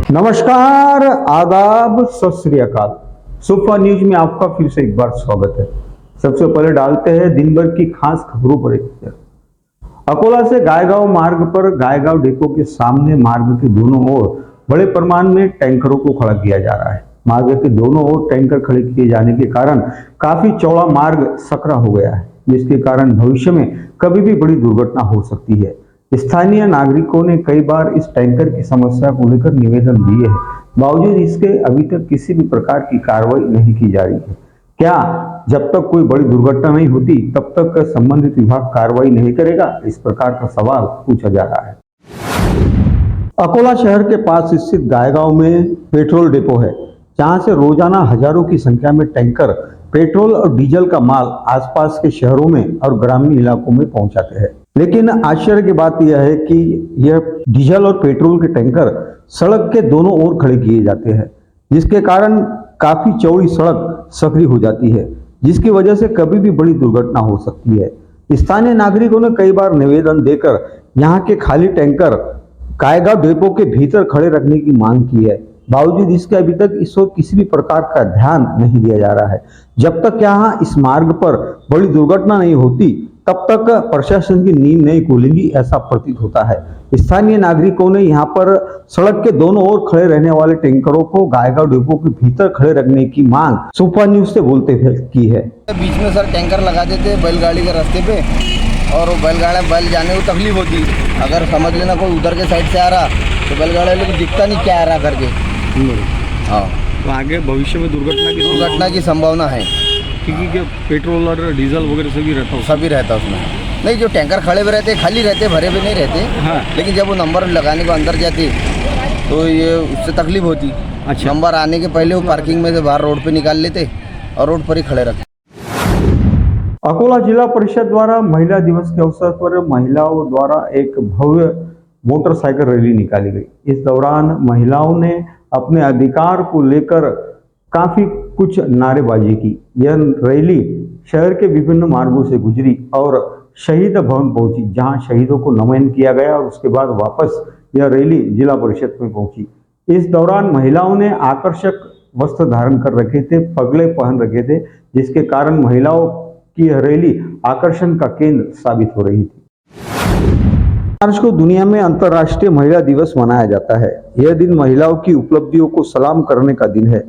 नमस्कार, आदाब, सत श्री अकाल। सुपर न्यूज में आपका फिर से एक बार स्वागत है। सबसे पहले डालते हैं दिन भर की खास खबरों पर एक नजर। अकोला से गायगांव मार्ग पर गायगांव डिपो के सामने मार्ग के दोनों ओर बड़े पैमाने में टैंकरों को खड़ा किया जा रहा है। मार्ग के दोनों ओर टैंकर खड़े किए जाने के कारण काफी चौड़ा मार्ग सकरा हो गया है, जिसके कारण भविष्य में कभी भी बड़ी दुर्घटना हो सकती है। स्थानीय नागरिकों ने कई बार इस टैंकर की समस्या को लेकर निवेदन दिए हैं, बावजूद इसके अभी तक किसी भी प्रकार की कार्रवाई नहीं की जा रही है। क्या जब तक कोई बड़ी दुर्घटना नहीं होती तब तक संबंधित विभाग कार्रवाई नहीं करेगा? इस प्रकार का सवाल पूछा जा रहा है। अकोला शहर के पास स्थित गायगांव में पेट्रोल डिपो है, जहां से रोजाना हजारों की संख्या में टैंकर पेट्रोल और डीजल का माल आसपास के शहरों में और ग्रामीण इलाकों में पहुंचाते हैं। लेकिन आश्चर्य की बात यह है कि यह डीजल और पेट्रोल के टैंकर सड़क के दोनों ओर खड़े किए जाते हैं, जिसके कारण काफी चौड़ी सड़क सकरी हो जाती है, जिसकी वजह से कभी भी बड़ी दुर्घटना हो सकती है। स्थानीय नागरिकों ने कई बार निवेदन देकर यहाँ के खाली टैंकर गायगांव डिपो के भीतर खड़े रखने की मांग की है, बावजूद इसके अभी तक इस ओर किसी भी प्रकार का ध्यान नहीं दिया जा रहा है। जब तक यहाँ इस मार्ग पर बड़ी दुर्घटना नहीं होती तब तक प्रशासन की नींद नहीं खुलेगी, ऐसा प्रतीत होता है। स्थानीय नागरिकों ने यहाँ पर सड़क के दोनों ओर खड़े रहने वाले टैंकरों को गायगांव डिपो के भीतर खड़े रखने की मांग सुपर न्यूज से बोलते हुए की है। बीच में सर टैंकर लगा देते बैलगाड़ी के रास्ते पे, और वो बैल जाने को तकलीफ होती। अगर समझ लेना कोई उधर के साइड से आ रहा तो बैलगाड़ी वाले को दिखता नहीं क्या आ रहा करके। हाँ, तो आगे भविष्य में दुर्घटना की संभावना है, क्योंकि पेट्रोल और डीजल वगैरह सभी रहता उसमें। नहीं, जो टैंकर खड़े भी रहते खाली रहते, भरे भी नहीं रहते। हाँ। लेकिन जब वो नंबर लगाने को अंदर जाते तो ये उससे तकलीफ होती। अच्छा। नंबर आने के पहले वो पार्किंग में से बाहर रोड पे निकाल लेते और रोड पर ही खड़े रहते। अकोला जिला परिषद द्वारा महिला दिवस के अवसर पर महिलाओं द्वारा एक भव्य मोटरसाइकिल रैली निकाली गई। इस दौरान महिलाओं ने अपने अधिकार को लेकर काफी कुछ नारेबाजी की। यह रैली शहर के विभिन्न मार्गों से गुजरी और शहीद भवन पहुंची, जहां शहीदों को नमन किया गया और उसके बाद वापस यह रैली जिला परिषद में पहुंची। इस दौरान महिलाओं ने आकर्षक वस्त्र धारण कर रखे थे, पगड़े पहन रखे थे, जिसके कारण महिलाओं की यह रैली आकर्षण का केंद्र साबित हो रही थी। मार्च को दुनिया में अंतर्राष्ट्रीय महिला दिवस मनाया जाता है। यह दिन महिलाओं की उपलब्धियों को सलाम करने का दिन है।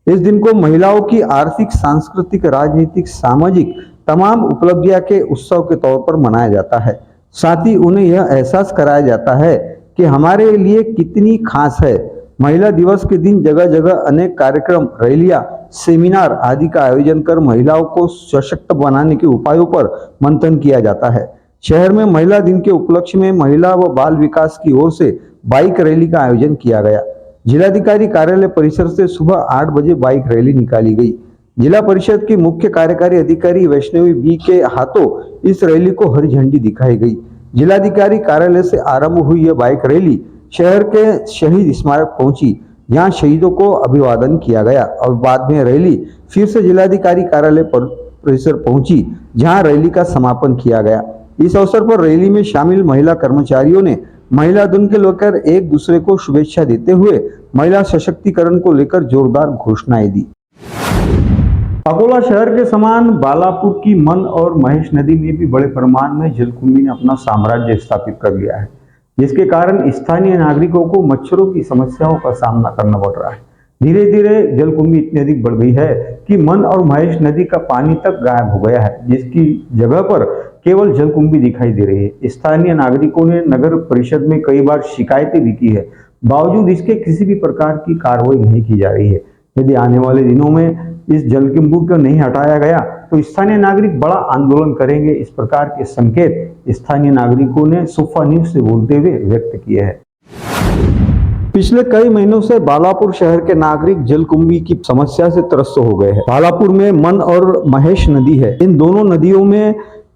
इस दिन को महिलाओं की आर्थिक, सांस्कृतिक, राजनीतिक, सामाजिक तमाम उपलब्धियां के उत्सव के तौर पर मनाया जाता है। साथ ही उन्हें यह एहसास कराया जाता है कि हमारे लिए कितनी खास है। महिला दिवस के दिन जगह जगह अनेक कार्यक्रम, रैलियां, सेमिनार आदि का आयोजन कर महिलाओं को सशक्त बनाने के उपायों पर मंथन किया जाता है। शहर में महिला दिन के उपलक्ष्य में महिला व बाल विकास की ओर से बाइक रैली का आयोजन किया गया। जिलाधिकारी कार्यालय परिसर से सुबह 8 बजे बाइक रैली निकाली गई। जिला परिषद की मुख्य कार्यकारी अधिकारी वैष्णवी बी के हाथों इस रैली को हरी झंडी दिखाई गई। जिलाधिकारी कार्यालय से आरंभ हुई यह बाइक रैली शहर के शहीद स्मारक पहुंची, जहां शहीदों को अभिवादन किया गया और बाद में रैली फिर से जिलाधिकारी कार्यालय परिसर पहुंची, जहां रैली का समापन किया गया। इस अवसर पर रैली में शामिल महिला कर्मचारियों ने महिला दिन के लेकर एक दूसरे को शुभेच्छा देते हुए महिला सशक्तिकरण को लेकर जोरदार घोषणाएं दी। अकोला शहर के समान बालापुर की मन और महेश नदी में भी बड़े पैमाने में जलकुंभी ने अपना साम्राज्य स्थापित कर लिया है, जिसके कारण स्थानीय नागरिकों को मच्छरों की समस्याओं का सामना करना पड़ रहा है। धीरे धीरे जलकुंभी इतनी अधिक बढ़ गई है कि मन और महेश नदी का पानी तक गायब हो गया है, जिसकी जगह पर केवल जलकुंभी दिखाई दे रही है। स्थानीय नागरिकों ने नगर परिषद में कई बार शिकायतें भी की है, बावजूद इसके किसी भी प्रकार की कार्रवाई नहीं की जा रही है। यदि आने वाले दिनों में इस जलकुंभी को नहीं हटाया गया तो स्थानीय नागरिक बड़ा आंदोलन करेंगे। इस प्रकार के संकेत स्थानीय नागरिकों ने सुपर न्यूज से बोलते हुए व्यक्त किए हैं। पिछले कई महीनों से बालापुर शहर के नागरिक जलकुंभी की समस्या से त्रस्त हो गए हैं। बालापुर में मन और महेश नदी है। इन दोनों नदियों में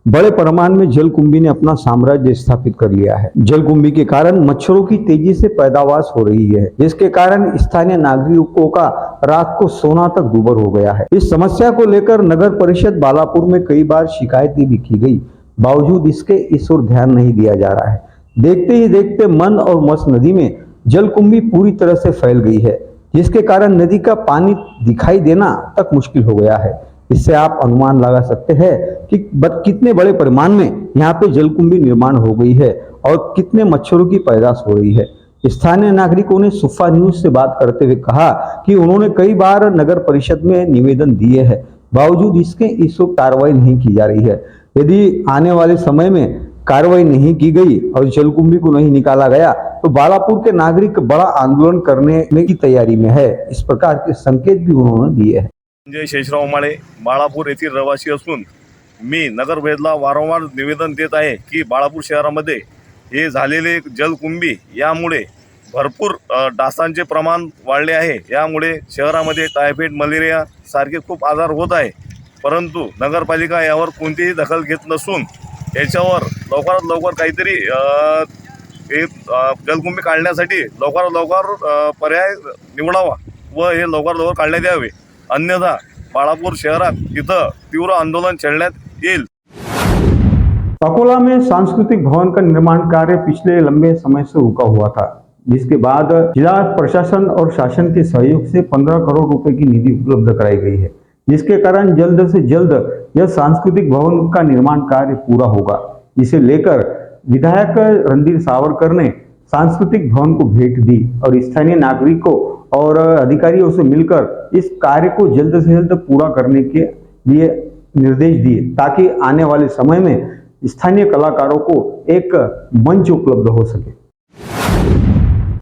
बड़े पैमाने में जलकुंभी ने अपना साम्राज्य स्थापित कर लिया है। जलकुंभी के कारण मच्छरों की तेजी से पैदावार हो रही है, जिसके कारण स्थानीय नागरिकों का रात को सोना तक दूभर हो गया है। इस समस्या को लेकर नगर परिषद बालापुर में कई बार शिकायतें भी की गई, बावजूद इसके इस ओर ध्यान नहीं दिया जा रहा है। देखते ही देखते मन और मस नदी में जलकुंभी पूरी तरह से फैल गई है, जिसके कारण नदी का पानी दिखाई देना तक मुश्किल हो गया है। इससे आप अनुमान लगा सकते हैं कि कितने बड़े परिमाण में यहाँ पे जलकुंभी निर्माण हो गई है और कितने मच्छरों की पैदाश हो रही है। स्थानीय नागरिकों ने सुफा न्यूज से बात करते हुए कहा कि उन्होंने कई बार नगर परिषद में निवेदन दिए हैं, बावजूद इसके इस वक्त कार्रवाई नहीं की जा रही है। यदि आने वाले समय में कार्रवाई नहीं की गई और जलकुंभी को नहीं निकाला गया तो बालापुर के नागरिक बड़ा आंदोलन करने की तैयारी में है। इस प्रकार के संकेत भी उन्होंने दिए हैं। संजय शेषराव माळे बाळापूर येथील रहिवासी असून मी नगरभेदला वारंवार निवेदन देत आहे की बाळापूर शहरामध्ये हे झालेले जलकुंभी यामुळे भरपूर डासांचे प्रमाण वाढले आहे। यामुळे शहरामध्ये टायफॉइड मलेरिया सारखे खूप आजार होत आहे, परंतु नगरपालिका यावर कोणतीही दखल घेत नसून याच्यावर लवकरात लवकर काहीतरी जलकुंभी काढण्यासाठी लवकरात लवकर पर्याय निवडावा व हे लवकरात लवकर काढण्यात यावे, अन्यथा बाळापूर शहरात इथं तीव्र आंदोलन छेडण्यात येईल। अकोला में सांस्कृतिक भवन का निर्माण कार्य पिछले लंबे समय से रुका हुआ था, जिसके बाद जिला प्रशासन और शासन के सहयोग से 15 करोड़ रुपए की निधि उपलब्ध कराई गई है, जिसके कारण जल्द से जल्द यह सांस्कृतिक भवन का निर्माण कार्य पूरा होगा। जिसे लेकर विधायक रणधीर सावरकर ने सांस्कृतिक भवन को भेंट दी और स्थानीय नागरिकों और अधिकारियों से मिलकर इस कार्य को जल्द से जल्द पूरा करने के लिए निर्देश दिए, ताकि आने वाले समय में स्थानीय कलाकारों को एक मंच उपलब्ध हो सके।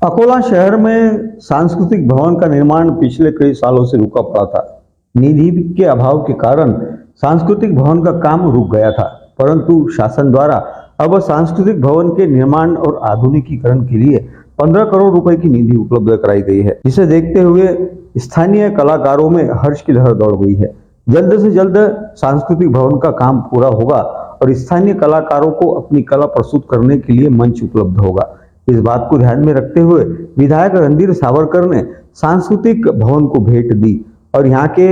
अकोला शहर में सांस्कृतिक भवन का निर्माण पिछले कई सालों से रुका पड़ा था। निधि के अभाव के कारण सांस्कृतिक भवन का काम रुक गया था, परंतु शासन द्वारा अब सांस्कृतिक भवन के निर्माण और आधुनिकीकरण के लिए 15 करोड़ रुपए की निधि उपलब्ध कराई गई है, जिसे देखते हुए स्थानीय कलाकारों में हर्ष की लहर दौड़ गई है। जल्द से जल्द सांस्कृतिक भवन का काम पूरा होगा और स्थानीय कलाकारों को अपनी कला प्रस्तुत करने के लिए मंच उपलब्ध होगा। इस बात को ध्यान में रखते हुए विधायक रणधीर सावरकर ने सांस्कृतिक भवन को भेंट दी और यहाँ के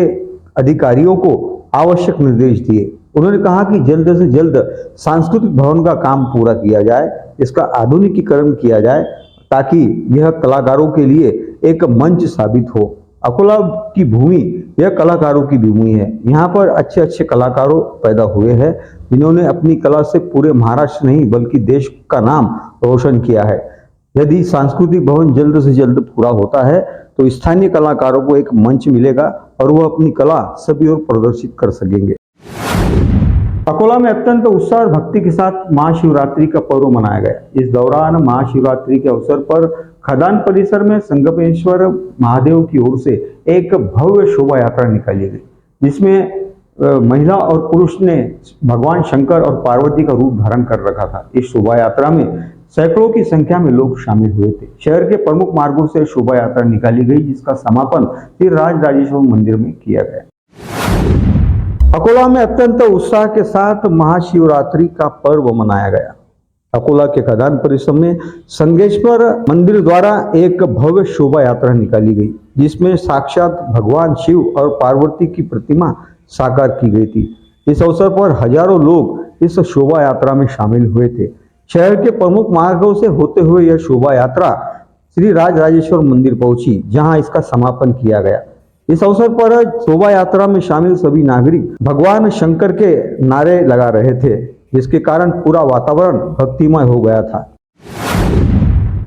अधिकारियों को आवश्यक निर्देश दिए। उन्होंने कहा कि जल्द से जल्द सांस्कृतिक भवन का काम पूरा किया जाए, इसका आधुनिकीकरण किया जाए, ताकि यह कलाकारों के लिए एक मंच साबित हो। अकोला की भूमि यह कलाकारों की भूमि है। यहाँ पर अच्छे अच्छे कलाकारों पैदा हुए हैं, जिन्होंने अपनी कला से पूरे महाराष्ट्र नहीं बल्कि देश का नाम रोशन किया है। यदि सांस्कृतिक भवन जल्द से जल्द पूरा होता है तो स्थानीय कलाकारों को एक मंच मिलेगा और वह अपनी कला सभी ओर प्रदर्शित कर सकेंगे। अकोला में अत्यंत उत्साह और भक्ति के साथ महाशिवरात्रि का पर्व मनाया गया। इस दौरान महाशिवरात्रि के अवसर पर खदान परिसर में संगमेश्वर महादेव की ओर से एक भव्य शोभा यात्रा निकाली गई, जिसमें महिला और पुरुष ने भगवान शंकर और पार्वती का रूप धारण कर रखा था। इस शोभा यात्रा में सैकड़ों की संख्या में लोग शामिल हुए थे। शहर के प्रमुख मार्गों से शोभा यात्रा निकाली गई, जिसका समापन श्री राज राजेश्वर मंदिर में किया गया। अकोला में अत्यंत उत्साह के साथ महाशिवरात्रि का पर्व मनाया गया। अकोला के खदान परिसर में संगेश्वर मंदिर द्वारा एक भव्य शोभा यात्रा निकाली गई, जिसमें साक्षात भगवान शिव और पार्वती की प्रतिमा साकार की गई थी। इस अवसर पर हजारों लोग इस शोभा यात्रा में शामिल हुए थे। शहर के प्रमुख मार्गों से होते हुए यह शोभा यात्रा श्री राज राजेश्वर मंदिर पहुंची, जहां इसका समापन किया गया। इस अवसर पर शोभा यात्रा में शामिल सभी नागरिक भगवान शंकर के नारे लगा रहे थे, जिसके कारण पूरा वातावरण भक्तिमय हो गया था।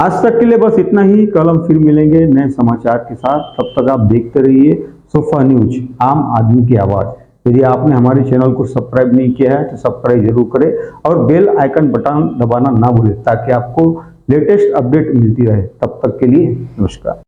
आज तक के लिए बस इतना ही। कल हम फिर मिलेंगे नए समाचार के साथ। तब तक आप देखते रहिए सुफा न्यूज, आम आदमी की आवाज। यदि आपने हमारे चैनल को सब्सक्राइब नहीं किया है तो सब्सक्राइब जरूर करें और बेल आइकन बटन दबाना ना भूलें, ताकि आपको लेटेस्ट अपडेट मिलती रहे। तब तक के लिए नमस्कार।